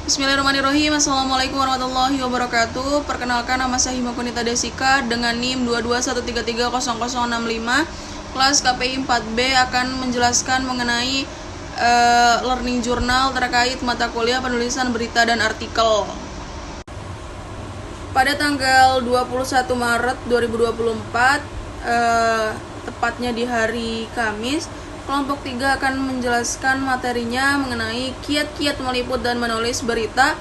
Bismillahirrahmanirrahim. Assalamualaikum warahmatullahi wabarakatuh. Perkenalkan, nama saya Himakunita Desika dengan NIM 2213300065. Kelas KPI 4B akan menjelaskan mengenai learning journal terkait mata kuliah penulisan berita dan artikel. Pada tanggal 21 Maret 2024, tepatnya di hari Kamis, kelompok 3 akan menjelaskan materinya mengenai kiat-kiat meliput dan menulis berita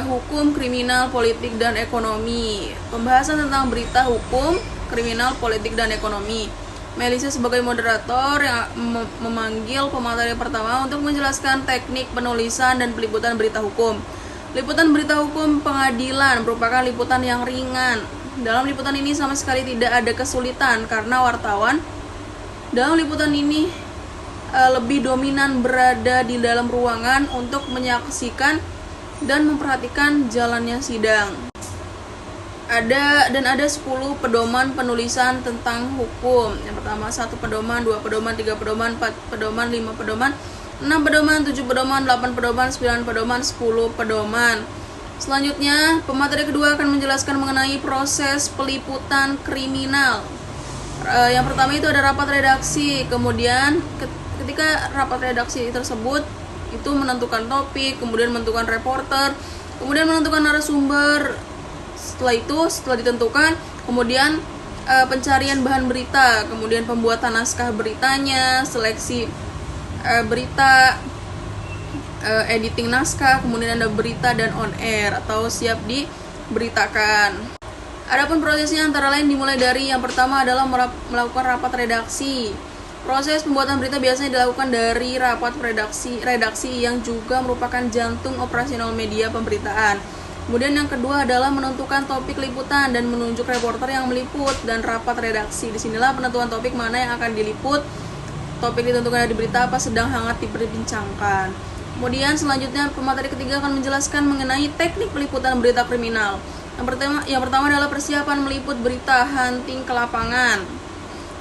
hukum, kriminal, politik, dan ekonomi. Pembahasan tentang berita hukum, kriminal, politik, dan ekonomi. Melisa sebagai moderator yang memanggil pemateri pertama untuk menjelaskan teknik penulisan dan peliputan berita hukum. Liputan berita hukum pengadilan merupakan liputan yang ringan. Dalam liputan ini sama sekali tidak ada kesulitan karena wartawan dalam liputan ini lebih dominan berada di dalam ruangan untuk menyaksikan dan memperhatikan jalannya sidang. Ada 10 pedoman penulisan tentang hukum. Yang pertama 1 pedoman, 2 pedoman, 3 pedoman, 4 pedoman, 5 pedoman, 6 pedoman, 7 pedoman, 8 pedoman, 9 pedoman, 10 pedoman. Selanjutnya, pemateri kedua akan menjelaskan mengenai proses peliputan kriminal. Yang pertama itu ada rapat redaksi. Kemudian ketika rapat redaksi tersebut itu menentukan topik, kemudian menentukan reporter, kemudian menentukan narasumber. Setelah ditentukan, kemudian pencarian bahan berita, kemudian pembuatan naskah beritanya, seleksi berita, editing naskah, kemudian ada berita dan on air atau siap diberitakan. Adapun prosesnya antara lain dimulai dari yang pertama adalah melakukan rapat redaksi. Proses pembuatan berita biasanya dilakukan dari rapat redaksi yang juga merupakan jantung operasional media pemberitaan. Kemudian yang kedua adalah menentukan topik liputan dan menunjuk reporter yang meliput dan rapat redaksi. Disinilah penentuan topik mana yang akan diliput. Topik ditentukan dari berita apa sedang hangat diperbincangkan. Kemudian selanjutnya pemateri ketiga akan menjelaskan mengenai teknik peliputan berita kriminal. Yang pertama adalah persiapan meliput berita hunting ke lapangan.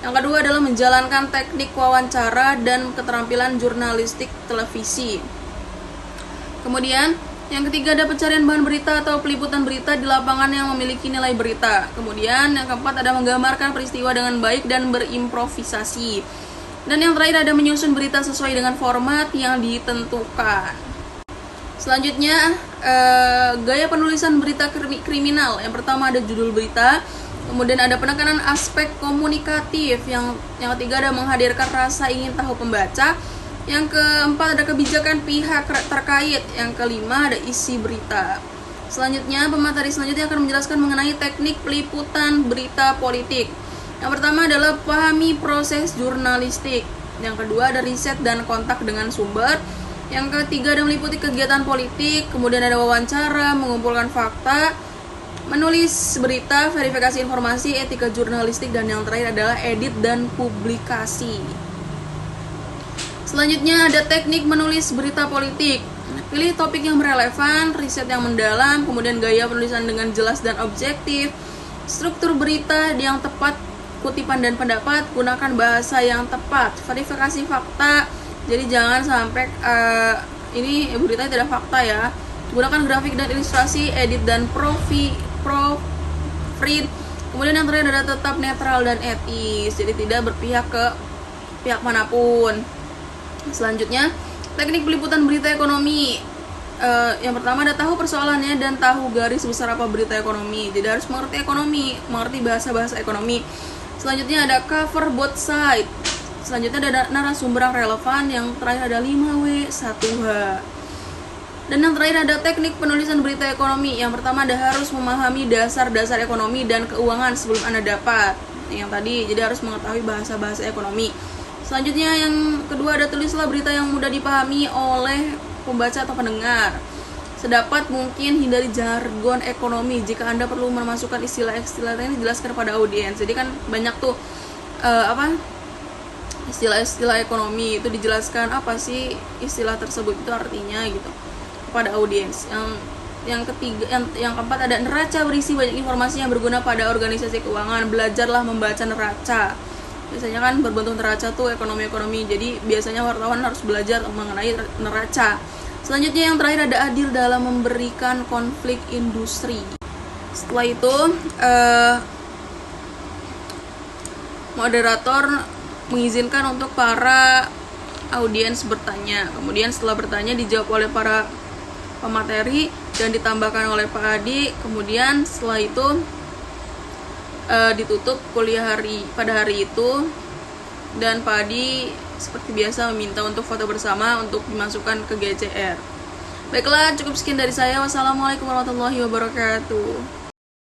Yang kedua adalah menjalankan teknik wawancara dan keterampilan jurnalistik televisi. Kemudian yang ketiga ada pencarian bahan berita atau peliputan berita di lapangan yang memiliki nilai berita. Kemudian yang keempat ada menggambarkan peristiwa dengan baik dan berimprovisasi. Dan yang terakhir ada menyusun berita sesuai dengan format yang ditentukan. Selanjutnya gaya penulisan berita kriminal. Yang pertama ada judul berita, kemudian ada penekanan aspek komunikatif. Yang ketiga ada menghadirkan rasa ingin tahu pembaca. Yang keempat ada kebijakan pihak terkait. Yang kelima ada isi berita. Selanjutnya pemateri selanjutnya akan menjelaskan mengenai teknik peliputan berita politik. Yang pertama adalah pahami proses jurnalistik. Yang kedua ada riset dan kontak dengan sumber. Yang ketiga ada meliputi kegiatan politik. Kemudian ada wawancara, mengumpulkan fakta, menulis berita, verifikasi informasi, etika jurnalistik, dan yang terakhir adalah edit dan publikasi. Selanjutnya ada teknik menulis berita politik. Pilih topik yang relevan, riset yang mendalam, kemudian gaya penulisan dengan jelas dan objektif, struktur berita yang tepat, kutipan dan pendapat, gunakan bahasa yang tepat, verifikasi fakta. Jadi jangan sampai ini beritanya tidak fakta ya. Gunakan grafik dan ilustrasi, edit dan proofread. Kemudian yang terakhir ada tetap netral dan etis. Jadi tidak berpihak ke pihak manapun. Selanjutnya, teknik peliputan berita ekonomi. Yang pertama ada tahu persoalannya dan tahu garis besar apa berita ekonomi. Jadi harus mengerti ekonomi, mengerti bahasa-bahasa ekonomi. Selanjutnya ada cover both side. Selanjutnya ada narasumber yang relevan. Yang terakhir ada 5W 1H. Dan yang terakhir ada teknik penulisan berita ekonomi. Yang pertama ada harus memahami dasar-dasar ekonomi dan keuangan sebelum Anda dapat. Yang tadi, jadi harus mengetahui bahasa-bahasa ekonomi. Selanjutnya yang kedua ada tulislah berita yang mudah dipahami oleh pembaca atau pendengar. Sedapat mungkin hindari jargon ekonomi. Jika Anda perlu memasukkan istilah-istilah ini jelaskan kepada audiens. Jadi kan banyak tuh istilah-istilah ekonomi itu dijelaskan apa sih istilah tersebut itu artinya gitu kepada audiens. Yang keempat ada neraca berisi banyak informasi yang berguna pada organisasi keuangan. Belajarlah membaca neraca. Biasanya kan berbentuk neraca tuh ekonomi. Jadi biasanya wartawan harus belajar mengenai neraca. Selanjutnya yang terakhir ada adil dalam memberikan konflik industri. Setelah itu moderator mengizinkan untuk para audiens bertanya. Kemudian setelah bertanya dijawab oleh para pemateri dan ditambahkan oleh Pak Adi. Kemudian setelah itu ditutup kuliah pada hari itu, dan Pak Adi seperti biasa meminta untuk foto bersama untuk dimasukkan ke GCR. Baiklah, cukup sekian dari saya. Wassalamualaikum warahmatullahi wabarakatuh.